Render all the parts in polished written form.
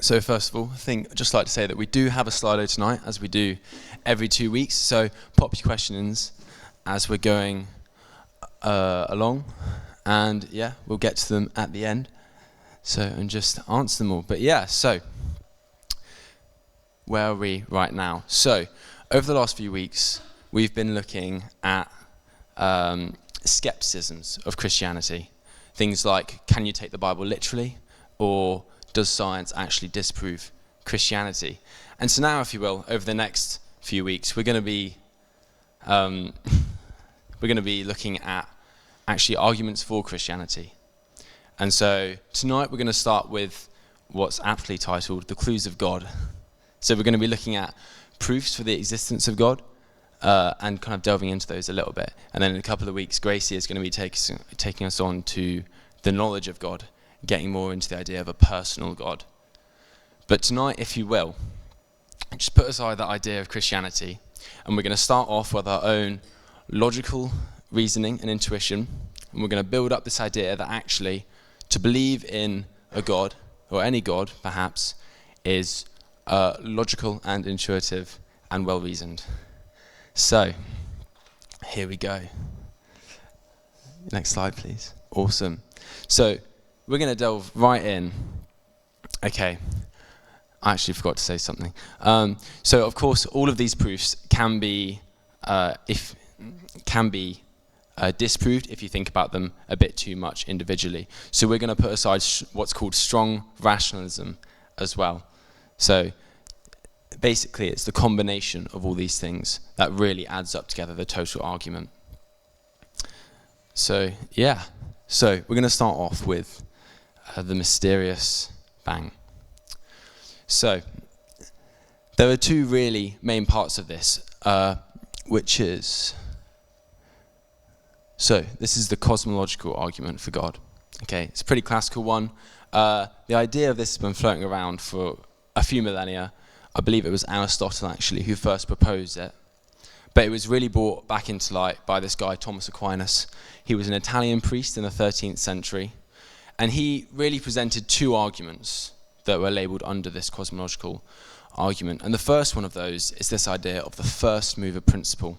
So first of all, I think I'd just like to say that we do have a Slido tonight, as we do every 2 weeks. So pop your questions as we're going along, and yeah, we'll get to them at the end. So and just answer them all. But yeah, so where are we right now? So over the last few weeks, we've been looking at skepticisms of Christianity. Things like, can you take the Bible literally, or does science actually disprove Christianity? And so now, if you will, over the next few weeks, we're going to be looking at actually arguments for Christianity. And so tonight we're going to start with what's aptly titled The Clues of God. So we're going to be looking at proofs for the existence of God, and kind of delving into those a little bit. And then in a couple of weeks, Gracie is going to be taking us on to the knowledge of God, getting more into the idea of a personal God. But tonight, if you will, just put aside that idea of Christianity, and we're going to start off with our own logical reasoning and intuition, and we're going to build up this idea that actually to believe in a God, or any God perhaps, is logical and intuitive and well-reasoned. So, here we go. Next slide, please. Awesome. So, we're going to delve right in. Okay, I actually forgot to say something. So, of course, all of these proofs can be disproved if you think about them a bit too much individually. So, we're going to put aside what's called strong rationalism as well. So, basically, it's the combination of all these things that really adds up together the total argument. So, yeah. So, we're going to start off with the mysterious bang. So, there are two really main parts of this, which is... So, this is the cosmological argument for God. Okay, it's a pretty classical one. The idea of this has been floating around for a few millennia. I believe it was Aristotle, actually, who first proposed it. But it was really brought back into light by this guy, Thomas Aquinas. He was an Italian priest in the 13th century. And he really presented two arguments that were labeled under this cosmological argument. And the first one of those is this idea of the first mover principle.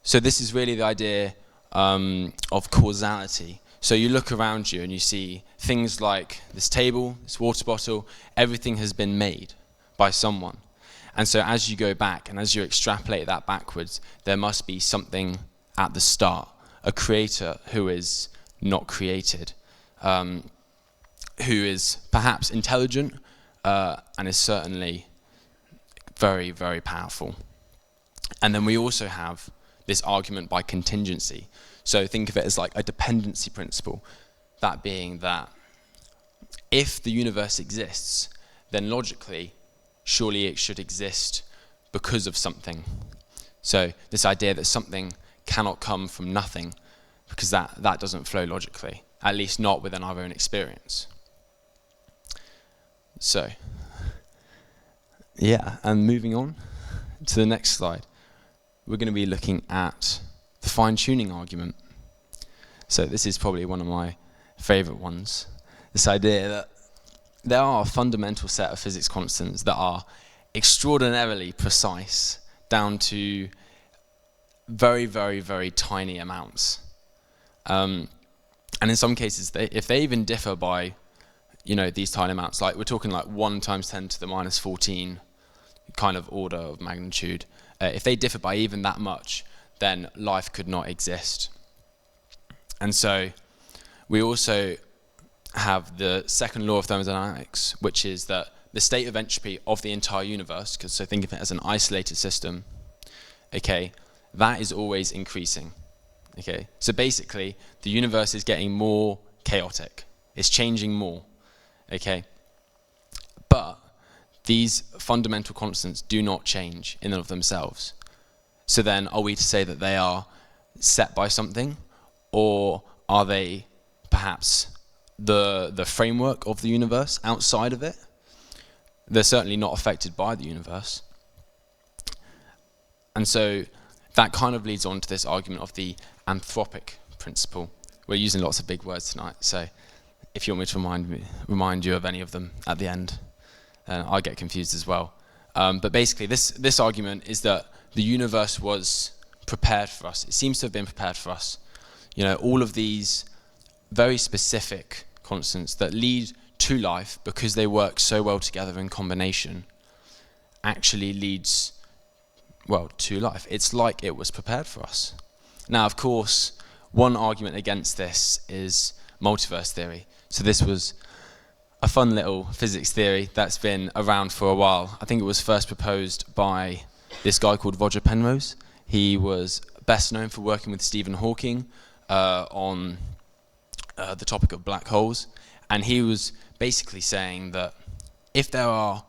So this is really the idea of causality. So you look around you and you see things like this table, this water bottle, everything has been made by someone. And so as you go back and as you extrapolate that backwards, there must be something at the start, a creator who is not created, who is perhaps intelligent and is certainly very, very powerful. And then we also have this argument by contingency. So think of it as like a dependency principle, that being that if the universe exists, then logically, surely it should exist because of something. So this idea that something cannot come from nothing, because that doesn't flow logically, at least not within our own experience. So, yeah, and moving on to the next slide, we're going to be looking at the fine-tuning argument. So this is probably one of my favorite ones. This idea that there are a fundamental set of physics constants that are extraordinarily precise down to very, very, very tiny amounts. And in some cases, if they even differ by, these tiny amounts, like we're talking like 1 times 10 to the minus 14 kind of order of magnitude, if they differ by even that much, then life could not exist. And so we also have the second law of thermodynamics, which is that the state of entropy of the entire universe, so think of it as an isolated system, okay, that is always increasing. Okay, so basically the universe is getting more chaotic. It's changing more. Okay, but these fundamental constants do not change in and of themselves. So then, are we to say that they are set by something, or are they perhaps the framework of the universe outside of it? They're certainly not affected by the universe. And so that kind of leads on to this argument of the anthropic principle. We're using lots of big words tonight, so if you want me to remind you of any of them at the end, and I get confused as well. But basically, this argument is that the universe was prepared for us. It seems to have been prepared for us. All of these very specific constants that lead to life, because they work so well together in combination, actually leads, to life. It's like it was prepared for us. Now, of course, one argument against this is multiverse theory. So this was a fun little physics theory that's been around for a while. I think it was first proposed by this guy called Roger Penrose. He was best known for working with Stephen Hawking on the topic of black holes. And he was basically saying that if there are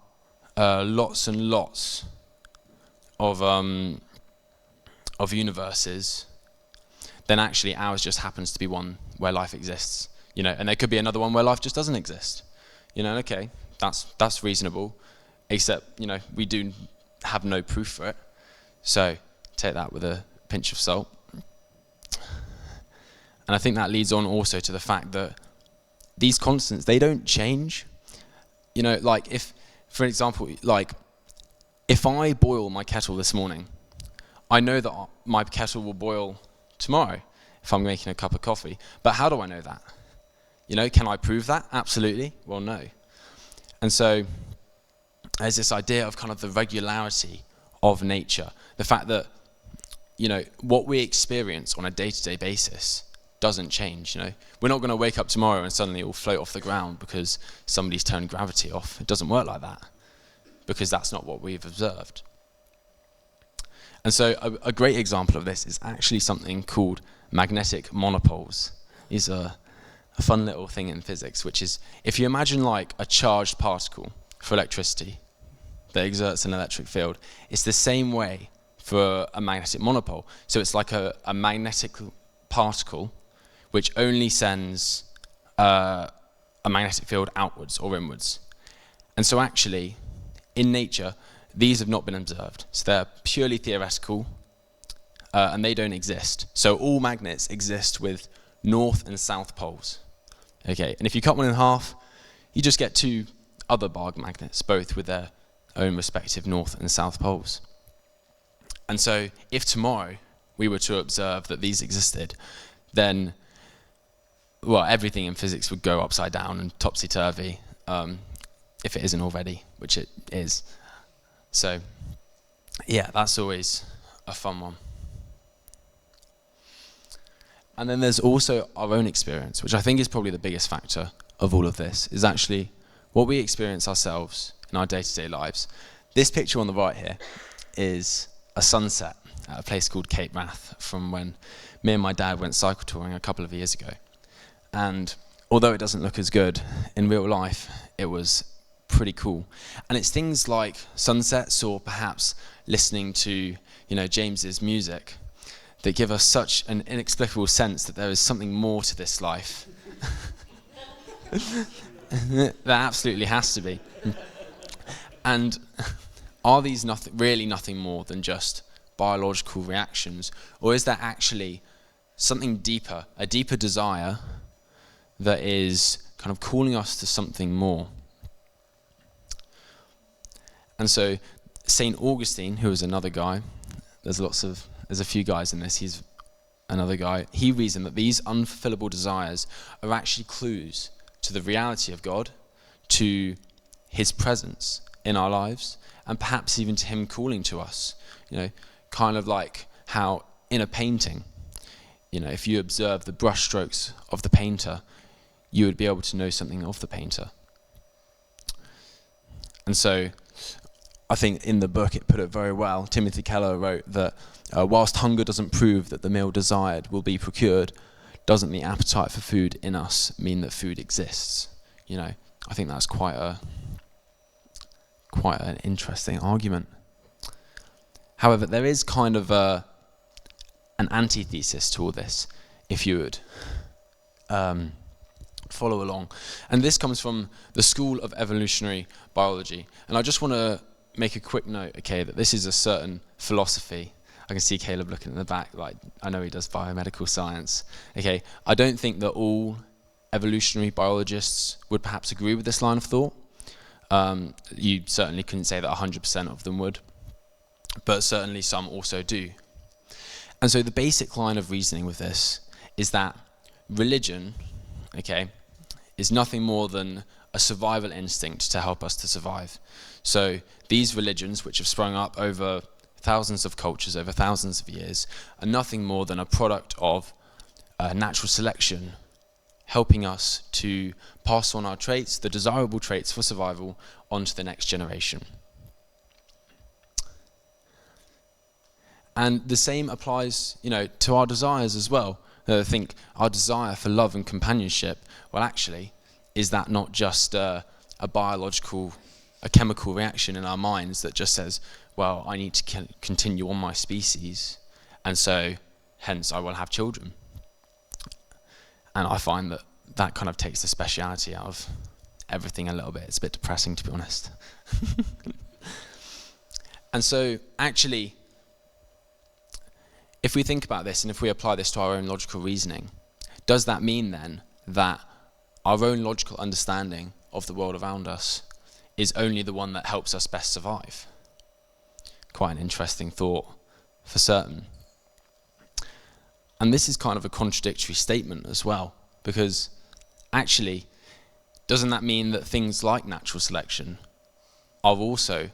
lots and lots of universes, then actually ours just happens to be one where life exists. And there could be another one where life just doesn't exist. Okay, that's reasonable, except, we do have no proof for it. So take that with a pinch of salt. And I think that leads on also to the fact that these constants, they don't change. If, for example, if I boil my kettle this morning, I know that my kettle will boil tomorrow if I'm making a cup of coffee. But how do I know that? Can I prove that? Absolutely. Well, no. And so there's this idea of kind of the regularity of nature. The fact that, what we experience on a day-to-day basis doesn't change. We're not going to wake up tomorrow and suddenly it will float off the ground because somebody's turned gravity off. It doesn't work like that, because that's not what we've observed. And so a great example of this is actually something called magnetic monopoles. These are a fun little thing in physics, which is, if you imagine like a charged particle for electricity that exerts an electric field, it's the same way for a magnetic monopole. So it's like a magnetic particle which only sends a magnetic field outwards or inwards. And so actually, in nature, these have not been observed. So they're purely theoretical, and they don't exist. So all magnets exist with north and south poles. Okay, and if you cut one in half, you just get two other barred magnets, both with their own respective north and south poles. And so if tomorrow we were to observe that these existed, then, everything in physics would go upside down and topsy-turvy, if it isn't already, which it is. So, that's always a fun one. And then there's also our own experience, which I think is probably the biggest factor of all of this, is actually what we experience ourselves in our day-to-day lives. This picture on the right here is a sunset at a place called Cape Wrath from when me and my dad went cycle touring a couple of years ago. And although it doesn't look as good in real life, it was pretty cool. And it's things like sunsets, or perhaps listening to, James's music, that give us such an inexplicable sense that there is something more to this life. There absolutely has to be. And are these really nothing more than just biological reactions? Or is there actually something deeper, a deeper desire that is kind of calling us to something more? And so St. Augustine, who is another guy, there's a few guys in this, he's another guy, he reasoned that these unfulfillable desires are actually clues to the reality of God, to his presence in our lives, and perhaps even to him calling to us. Kind of like how in a painting, if you observe the brushstrokes of the painter, you would be able to know something of the painter. And so I think in the book it put it very well. Timothy Keller wrote that whilst hunger doesn't prove that the meal desired will be procured, doesn't the appetite for food in us mean that food exists? I think that's quite an interesting argument. However, there is kind of an antithesis to all this, if you would follow along. And this comes from the School of Evolutionary Biology. And I just want to make a quick note, that this is a certain philosophy. I can see Caleb looking in the back, like, I know he does biomedical science. I don't think that all evolutionary biologists would perhaps agree with this line of thought. You certainly couldn't say that 100% of them would, but certainly some also do. And so the basic line of reasoning with this is that religion, okay, is nothing more than a survival instinct to help us to survive. So these religions, which have sprung up over thousands of cultures, over thousands of years, are nothing more than a product of natural selection, helping us to pass on our traits, the desirable traits for survival, onto the next generation. And the same applies, to our desires as well. I think our desire for love and companionship, well, actually, is that not just a chemical reaction in our minds that just says, well, I need to continue on my species, and so hence I will have children. And I find that kind of takes the speciality out of everything a little bit. It's a bit depressing, to be honest. And so actually, if we think about this and if we apply this to our own logical reasoning, does that mean then that our own logical understanding of the world around us is only the one that helps us best survive? Quite an interesting thought, for certain. And this is kind of a contradictory statement as well, because actually, doesn't that mean that things like natural selection are also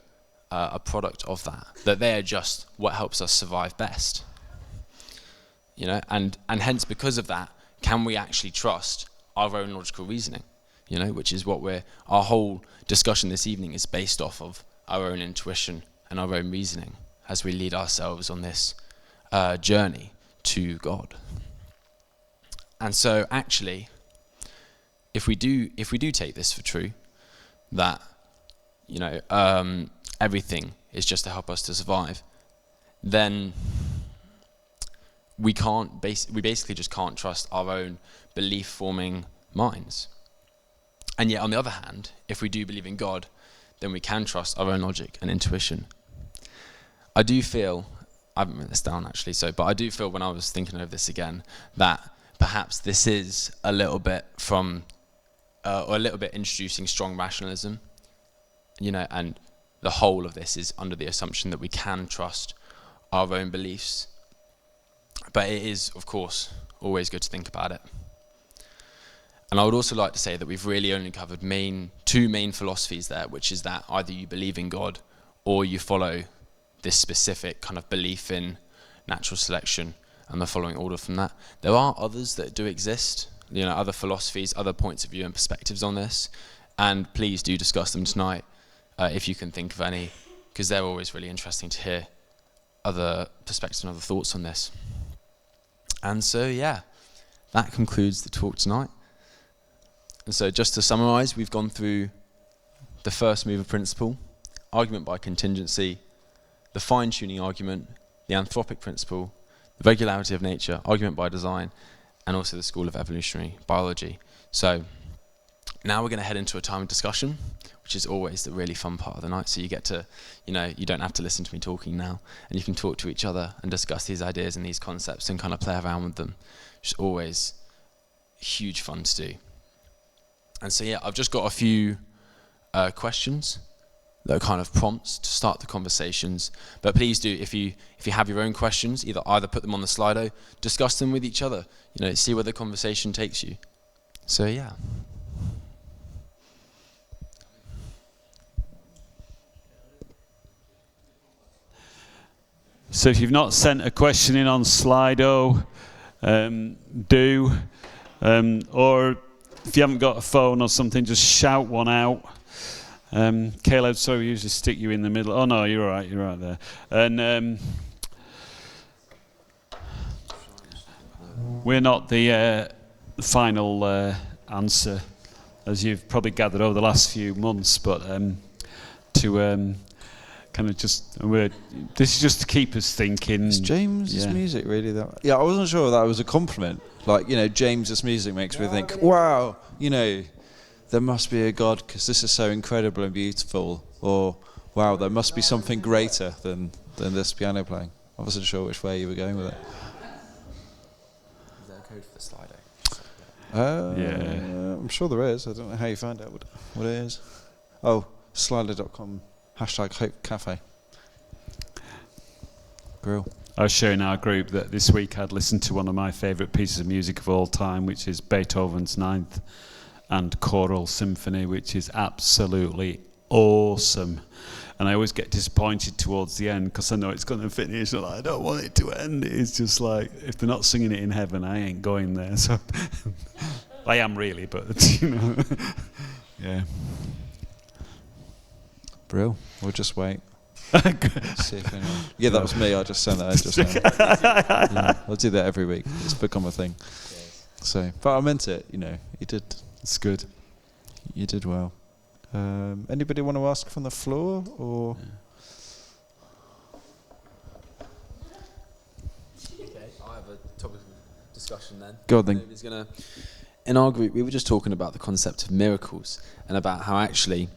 a product of that they are just what helps us survive best? And hence because of that, can we actually trust our own logical reasoning? Which is what our whole discussion this evening is based off of, our own intuition and our own reasoning as we lead ourselves on this journey to God. And so actually, if we do take this for true, that everything is just to help us to survive, then we basically just can't trust our own belief-forming minds. And yet, on the other hand, if we do believe in God, then we can trust our own logic and intuition. I do feel, I haven't written this down actually, but I do feel when I was thinking over this again, that perhaps this is a little bit introducing strong rationalism, and the whole of this is under the assumption that we can trust our own beliefs. But it is, of course, always good to think about it. And I would also like to say that we've really only covered two main philosophies there, which is that either you believe in God or you follow this specific kind of belief in natural selection and the following order from that. There are others that do exist, other philosophies, other points of view and perspectives on this, and please do discuss them tonight if you can think of any, because they're always really interesting to hear other perspectives and other thoughts on this. And so, that concludes the talk tonight. And so just to summarize, we've gone through the first mover principle, argument by contingency, the fine-tuning argument, the anthropic principle, the regularity of nature, argument by design, and also the school of evolutionary biology. So now we're going to head into a time of discussion, which is always the really fun part of the night. So you get to, you don't have to listen to me talking now, and you can talk to each other and discuss these ideas and these concepts and kind of play around with them, which is always huge fun to do. And so I've just got a few questions that are kind of prompts to start the conversations. But please do, if you have your own questions, either put them on the Slido, discuss them with each other, see where the conversation takes you. So So if you've not sent a question in on Slido, do, or if you haven't got a phone or something, just shout one out. Caleb, sorry, we usually stick you in the middle. Oh no, you're right there. And we're not the final answer, as you've probably gathered over the last few months, but kind of just, this is just to keep us thinking. Is James's music really that? Yeah, I wasn't sure if that was a compliment. Like, James's music makes me think, wow, there must be a God because this is so incredible and beautiful. Or, wow, there must be something greater than this piano playing. I wasn't sure which way you were going with it. Is there a code for the Slido? I'm sure there is. I don't know how you find out what it is. Oh, Slido.com #HopeCafe. Grill. I was sharing our group that this week I'd listened to one of my favourite pieces of music of all time, which is Beethoven's Ninth and Choral Symphony, which is absolutely awesome. And I always get disappointed towards the end because I know it's going to finish and I don't want it to end. It's just like, if they're not singing it in heaven, I ain't going there. So I am really, but yeah. Brill. We'll just wait. See if anyone... Yeah, that was me. I just sent that in just now. Yeah, I'll do that every week. It's become a thing. So, but I meant it. You did. It's good. You did well. Anybody want to ask from the floor or? Okay, I have a topic of discussion then. Go on then. In our group, we were just talking about the concept of miracles and about how actually,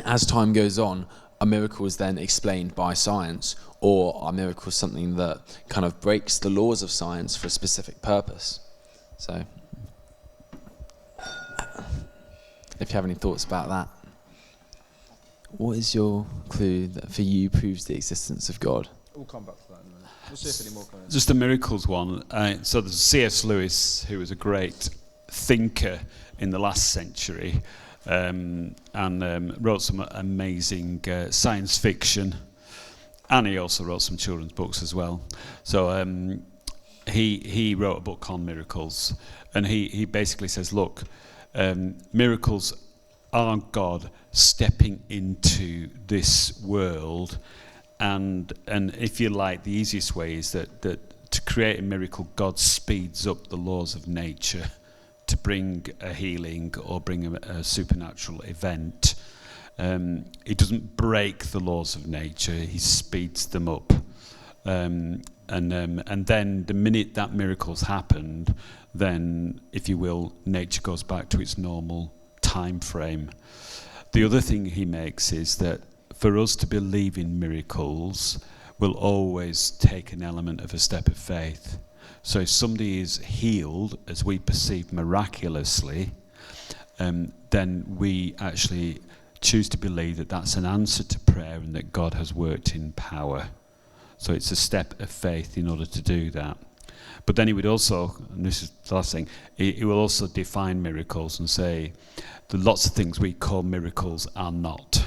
as time goes on, are miracles then explained by science, or are miracles something that kind of breaks the laws of science for a specific purpose? So, if you have any thoughts about that. What is your clue that for you proves the existence of God? We'll come back to that in a minute. We'll see if any more come in. Just a miracles one. So there's C.S. Lewis, who was a great thinker in the last century, and wrote some amazing science fiction, and he also wrote some children's books as well. So he wrote a book called Miracles, and he basically says, look, miracles are God stepping into this world, and if you like, the easiest way is that to create a miracle, God speeds up the laws of nature to bring a healing or bring a supernatural event. He doesn't break the laws of nature, he speeds them up. And then the minute that miracle's happened, then, if you will, nature goes back to its normal time frame. The other thing he makes is that for us to believe in miracles will always take an element of a step of faith. So if somebody is healed, as we perceive miraculously, then we actually choose to believe that that's an answer to prayer and that God has worked in power. So it's a step of faith in order to do that. But then he would also, and this is the last thing, he will also define miracles and say that lots of things we call miracles are not.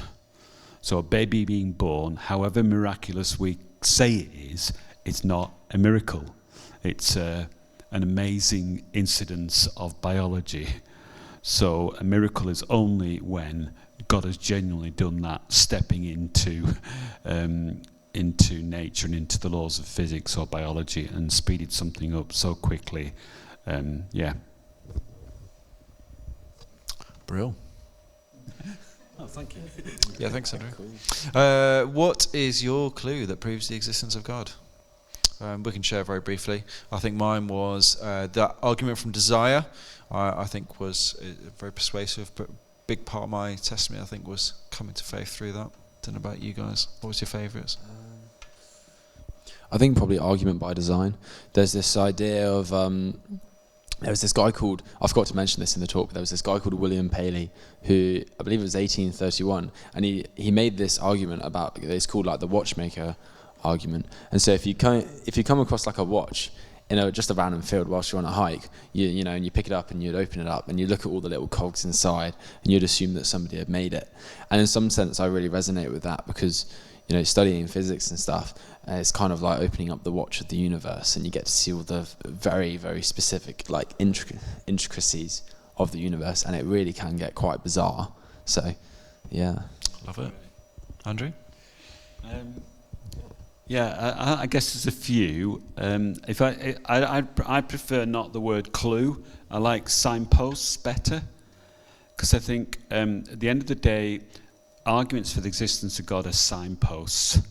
So a baby being born, however miraculous we say it is, it's not a miracle. It's an amazing incidence of biology. So a miracle is only when God has genuinely done that, stepping into nature and into the laws of physics or biology and speeded something up so quickly. Yeah. Brill. Oh, thank you. Yeah, thanks, Andrew. What is your clue that proves the existence of God? We can share very briefly. I think mine was that argument from Desire. I think was very persuasive, but a big part of my testimony, I think, was coming to faith through that. Don't know about you guys. What was your favourites? I think probably argument by design. There's this idea of there was this guy called, I forgot to mention this in the talk, but there was this guy called William Paley, who I believe it was 1831, and he made this argument about, it's called like the watchmaker argument. And so if you come across like a watch in just a random field whilst you're on a hike, you know, and you pick it up and you'd open it up and you look at all the little cogs inside and you'd assume that somebody had made it. And in some sense I really resonate with that because, you know, studying physics and stuff, it's kind of like opening up the watch of the universe, and you get to see all the very, very specific like intricacies of the universe, and it really can get quite bizarre. So, yeah. Love it. Andrew? Yeah, I guess there's a few. If I prefer not the word clue. I like signposts better, because I think at the end of the day, arguments for the existence of God are signposts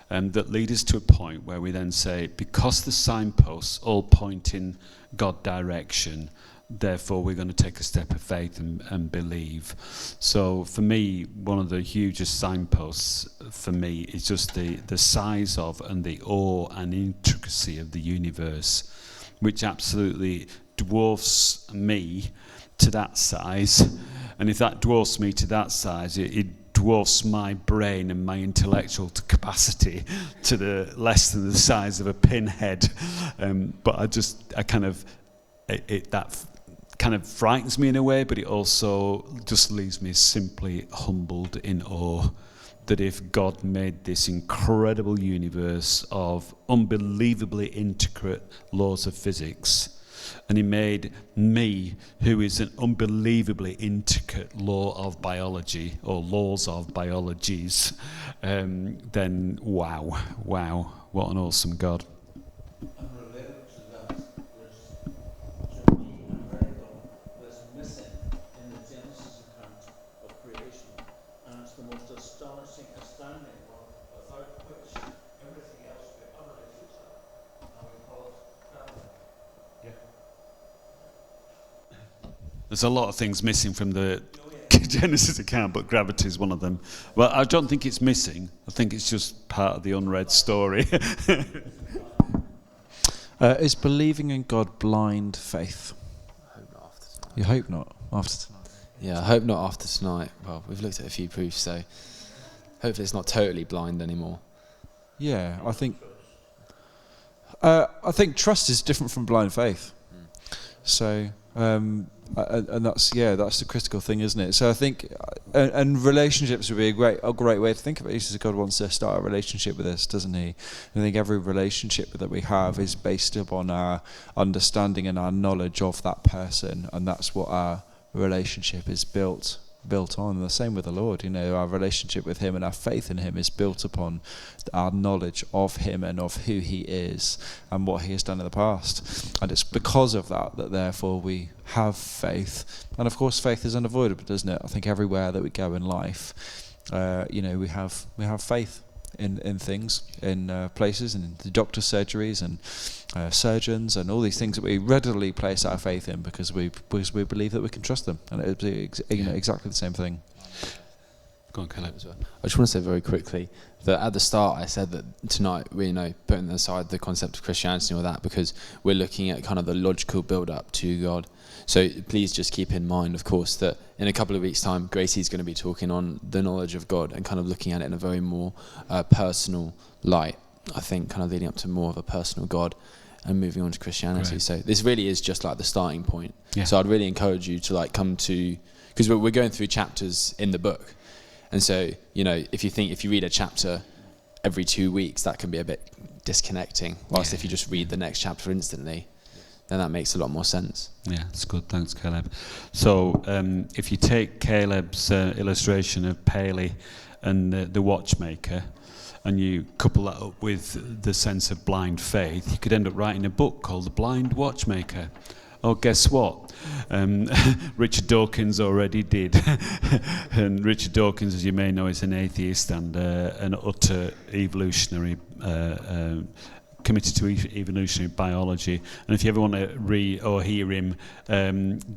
that lead us to a point where we then say, because the signposts all point in God direction, therefore we're going to take a step of faith and believe. So for me, one of the hugest signposts for me is just the size of and the awe and intricacy of the universe, which absolutely dwarfs me to that size. And if that dwarfs me to that size, it dwarfs my brain and my intellectual capacity to the less than the size of a pinhead. But that kind of frightens me in a way, but it also just leaves me simply humbled in awe that if God made this incredible universe of unbelievably intricate laws of physics, and he made me, who is an unbelievably intricate law of biology, or laws of biologies, then wow, what an awesome God. And related to that, to me, a miracle was missing in the Genesis account of creation. And it's the most astounding one, without which everything else would be utterly futile. And we call it gravity. There's a lot of things missing from the Genesis account, but gravity is one of them. Well, I don't think it's missing. I think it's just part of the unread story. Is believing in God blind faith? I hope not after tonight. You hope not after tonight. Yeah, I hope not after tonight. Well, we've looked at a few proofs, so hopefully it's not totally blind anymore. Yeah, I think trust is different from blind faith. So, and that's the critical thing, isn't it? So I think, and relationships would be a great way to think of it. He says God wants to start a relationship with us, doesn't he? I think every relationship that we have is based upon our understanding and our knowledge of that person, and that's what our relationship is built on. And the same with the Lord, our relationship with him and our faith in him is built upon our knowledge of him and of who he is and what he has done in the past. And it's because of that therefore we have faith. And of course faith is unavoidable, doesn't it? I think everywhere that we go in life, we have faith in things, in places, and the doctor's surgeries and surgeons and all these things that we readily place our faith in because we believe that we can trust them, and it'd be exactly the same thing. Go on, Caleb. I just want to say very quickly that at the start I said that tonight we're putting aside the concept of Christianity and all that because we're looking at kind of the logical build-up to God. So please just keep in mind, of course, that in a couple of weeks' time, Gracie's going to be talking on the knowledge of God and kind of looking at it in a very more personal light. I think kind of leading up to more of a personal God and moving on to Christianity. Great. So this really is just like the starting point. Yeah. So I'd really encourage you to come to, because we're going through chapters in the book. And so, if you read a chapter every 2 weeks, that can be a bit disconnecting. Whilst if you just read the next chapter instantly, then that makes a lot more sense. Yeah, that's good. Thanks, Caleb. So if you take Caleb's illustration of Paley and the watchmaker, and you couple that up with the sense of blind faith, you could end up writing a book called The Blind Watchmaker. Oh, guess what? Richard Dawkins already did. And Richard Dawkins, as you may know, is an atheist and an utter evolutionary committed to evolutionary biology. And if you ever want to read or hear him,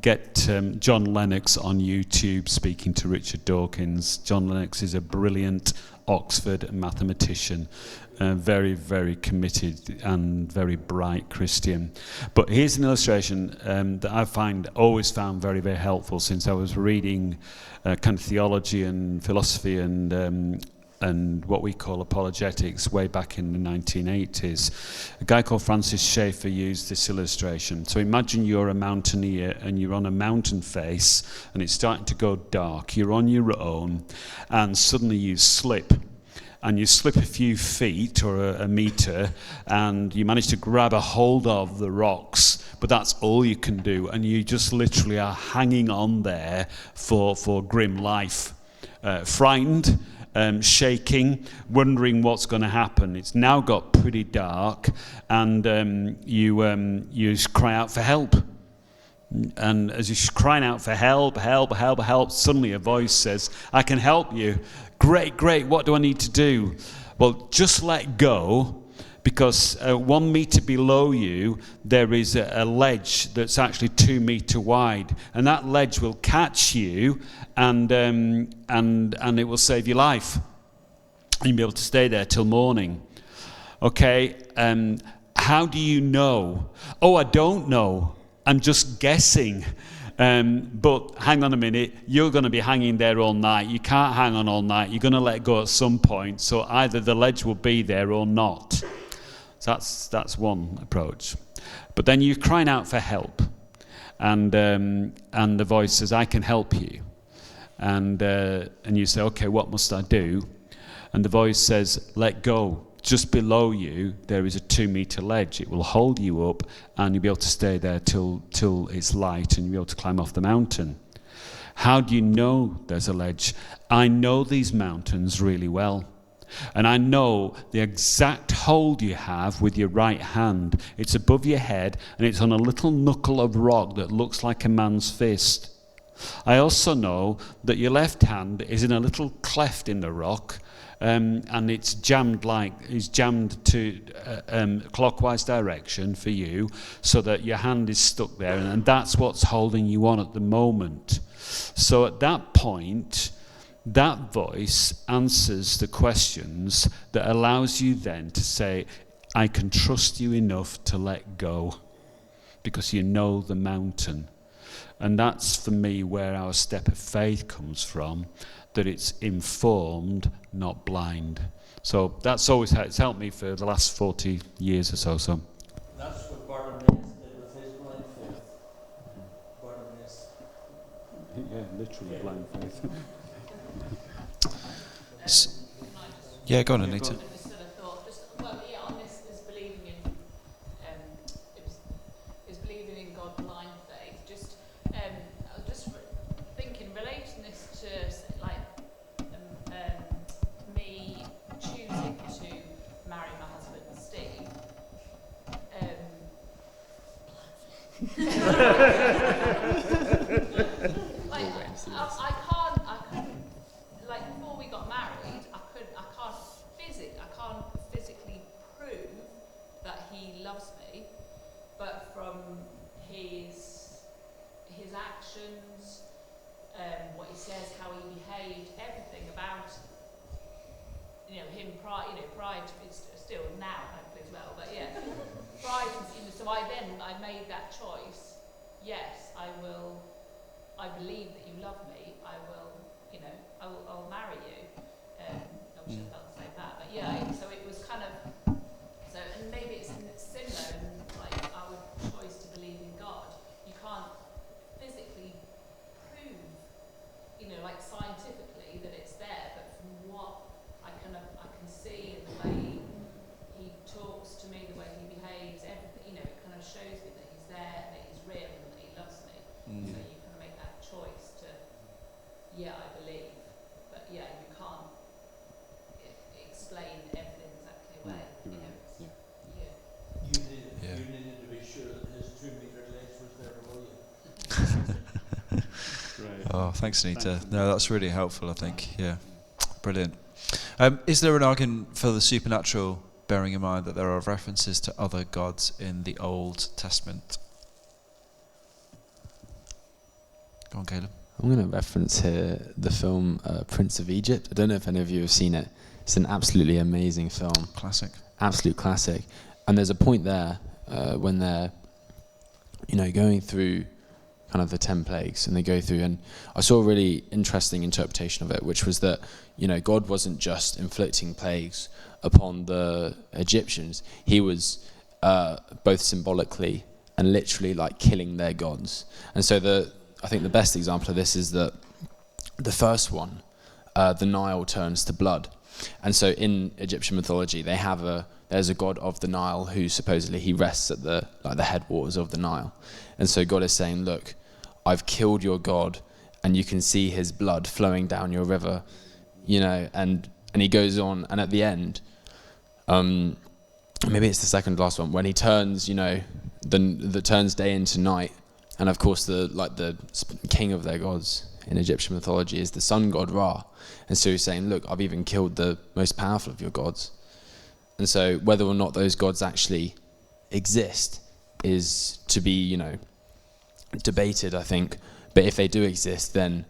get John Lennox on YouTube speaking to Richard Dawkins. John Lennox is a brilliant Oxford mathematician, very, very committed and very bright Christian. But here's an illustration that I always found very, very helpful since I was reading kind of theology and philosophy and what we call apologetics way back in the 1980s. A guy called Francis Schaeffer used this illustration. So imagine you're a mountaineer and you're on a mountain face and it's starting to go dark. You're on your own and suddenly you slip. And you slip a few feet or a meter and you manage to grab a hold of the rocks, but that's all you can do. And you just literally are hanging on there for grim life. Frightened, shaking, wondering what's going to happen. It's now got pretty dark, and you cry out for help. And as you're crying out for help, suddenly a voice says, "I can help you." Great, what do I need to do? Well, just let go, because 1 meter below you there is a ledge that's actually 2 meter wide, and that ledge will catch you and it will save your life. And you'll be able to stay there till morning. Okay, how do you know? Oh, I don't know. I'm just guessing. But hang on a minute, you're going to be hanging there all night. You can't hang on all night. You're going to let go at some point. So either the ledge will be there or not. So that's one approach. But then you're crying out for help. And the voice says, I can help you. And you say, okay, what must I do? And the voice says, let go. Just below you, there is a 2-meter ledge. It will hold you up, and you'll be able to stay there till it's light, and you'll be able to climb off the mountain. How do you know there's a ledge? I know these mountains really well. And I know the exact hold you have with your right hand. It's above your head, and it's on a little knuckle of rock that looks like a man's fist. I also know that your left hand is in a little cleft in the rock, and it's jammed to clockwise direction for you, so that your hand is stuck there, and that's what's holding you on at the moment. So at that point, that voice answers the questions that allows you then to say, I can trust you enough to let go, because you know the mountain. And that's, for me, where our step of faith comes from, that it's informed, not blind. So that's always it's helped me for the last 40 years or so. That's what Bartimaeus did with his blind faith. Bartimaeus. Yeah, literally blind faith. Yeah, go on, Anita. Oh, thanks, Anita. No, that's really helpful, I think. Yeah, brilliant. Is there an argument for the supernatural, bearing in mind that there are references to other gods in the Old Testament? Go on, Caleb. I'm going to reference here the film Prince of Egypt. I don't know if any of you have seen it. It's an absolutely amazing film. Classic. Absolute classic. And there's a point there when they're, going through kind of the 10 plagues, and they go through, and I saw a really interesting interpretation of it, which was that, God wasn't just inflicting plagues upon the Egyptians. He was both symbolically and literally like killing their gods. And so I think the best example of this is that the first one, the Nile turns to blood. And so in Egyptian mythology, there's a god of the Nile who supposedly he rests at the headwaters of the Nile. And so God is saying, look, I've killed your god, and you can see his blood flowing down your river, and he goes on, and at the end, maybe it's the second last one, when he turns, the turns day into night, and of course the king of their gods in Egyptian mythology is the sun god Ra. And so he's saying, look, I've even killed the most powerful of your gods. And so whether or not those gods actually exist is to be, debated, I think. But if they do exist, then,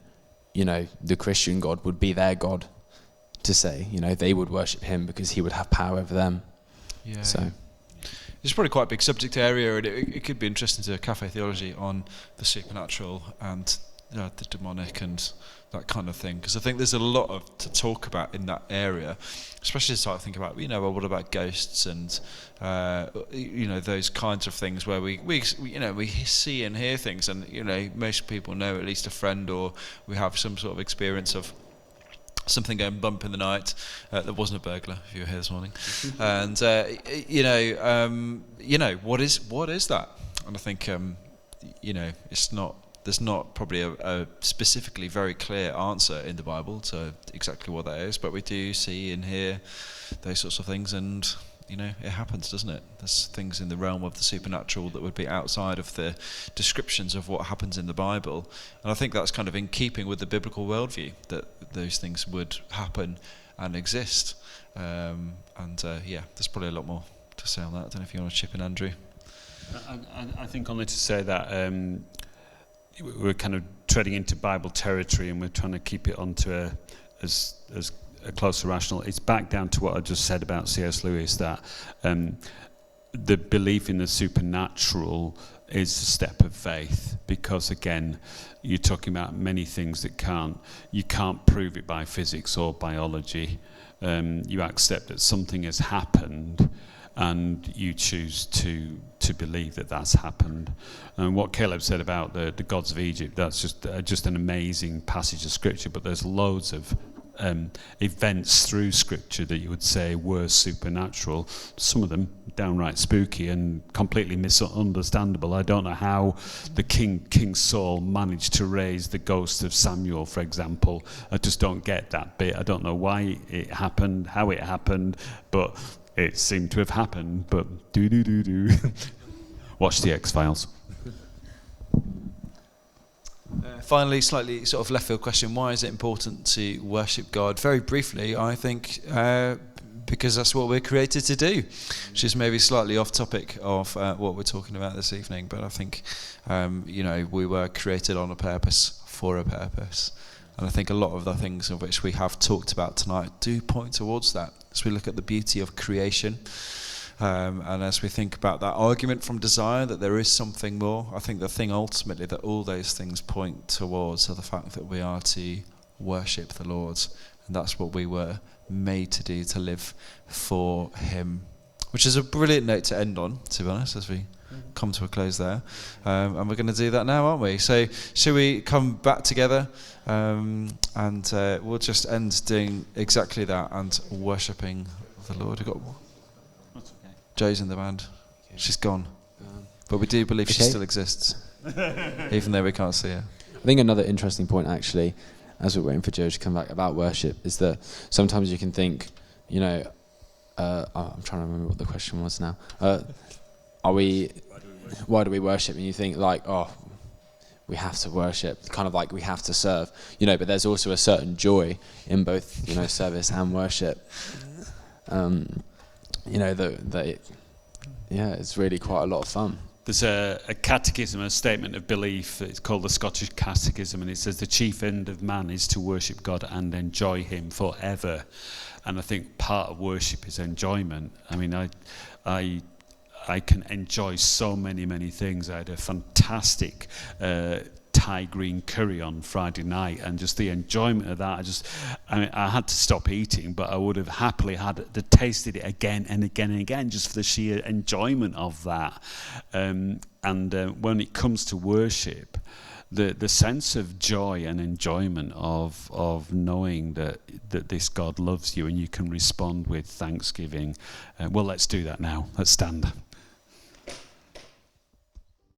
the Christian God would be their God to say, they would worship him because he would have power over them. Yeah. So. it's probably quite a big subject area, and it could be interesting to Café Theology on the supernatural and the demonic and that kind of thing, because I think there's a lot to talk about in that area, especially to start thinking about, well, what about ghosts and those kinds of things where we see and hear things, and most people know at least a friend, or we have some sort of experience of something going bump in the night. There wasn't a burglar, if you were here this morning. And what is that? And I think there's not probably a specifically very clear answer in the Bible to exactly what that is, but we do see and hear those sorts of things, and it happens, doesn't it? There's things in the realm of the supernatural that would be outside of the descriptions of what happens in the Bible, and I think that's kind of in keeping with the biblical worldview, that those things would happen and exist. There's probably a lot more to say on that. I don't know if you want to chip in, Andrew. I think only to say that we're kind of treading into Bible territory, and we're trying to keep it onto as a closer rational. It's back down to what I just said about C.S. Lewis, that the belief in the supernatural is a step of faith, because again, you're talking about many things that you can't prove it by physics or biology. You accept that something has happened, and you choose to believe that that's happened. And what Caleb said about the gods of Egypt, that's just an amazing passage of scripture, but there's loads of events through scripture that you would say were supernatural, some of them downright spooky and completely misunderstandable. I don't know how the King Saul managed to raise the ghost of Samuel, for example. I just don't get that bit. I don't know why it happened, how it happened, but it seemed to have happened. But watch the X-Files. Finally, slightly sort of left field question: why is it important to worship God? Very briefly, I think because that's what we're created to do, which is maybe slightly off topic of what we're talking about this evening. But I think we were created on a purpose, for a purpose, and I think a lot of the things of which we have talked about tonight do point towards that. As we look at the beauty of creation. And as we think about that argument from desire, that there is something more, I think the thing ultimately that all those things point towards are the fact that we are to worship the Lord. And that's what we were made to do, to live for Him. Which is a brilliant note to end on, to be honest, as we come to a close there. And we're going to do that now, aren't we? So shall we come back together? And we'll just end doing exactly that and worshipping the Lord. We've got Joe's in the band. She's gone. But we do believe she still exists, even though we can't see her. I think another interesting point, actually, as we're waiting for Joe to come back, about worship, is that sometimes you can think, I'm trying to remember what the question was now. Why do we worship? And you think we have to worship, kind of like we have to serve, but there's also a certain joy in both, service and worship. It's really quite a lot of fun. There's a catechism, a statement of belief. It's called the Scottish Catechism, and it says the chief end of man is to worship God and enjoy Him forever. And I think part of worship is enjoyment. I mean, I can enjoy so many things. I had a fantastic Thai green curry on Friday night, and just the enjoyment of that. I had to stop eating, but I would have happily tasted it again and again and again, just for the sheer enjoyment of that. And when it comes to worship, the sense of joy and enjoyment of knowing that this God loves you and you can respond with thanksgiving. Well, let's do that now. Let's stand.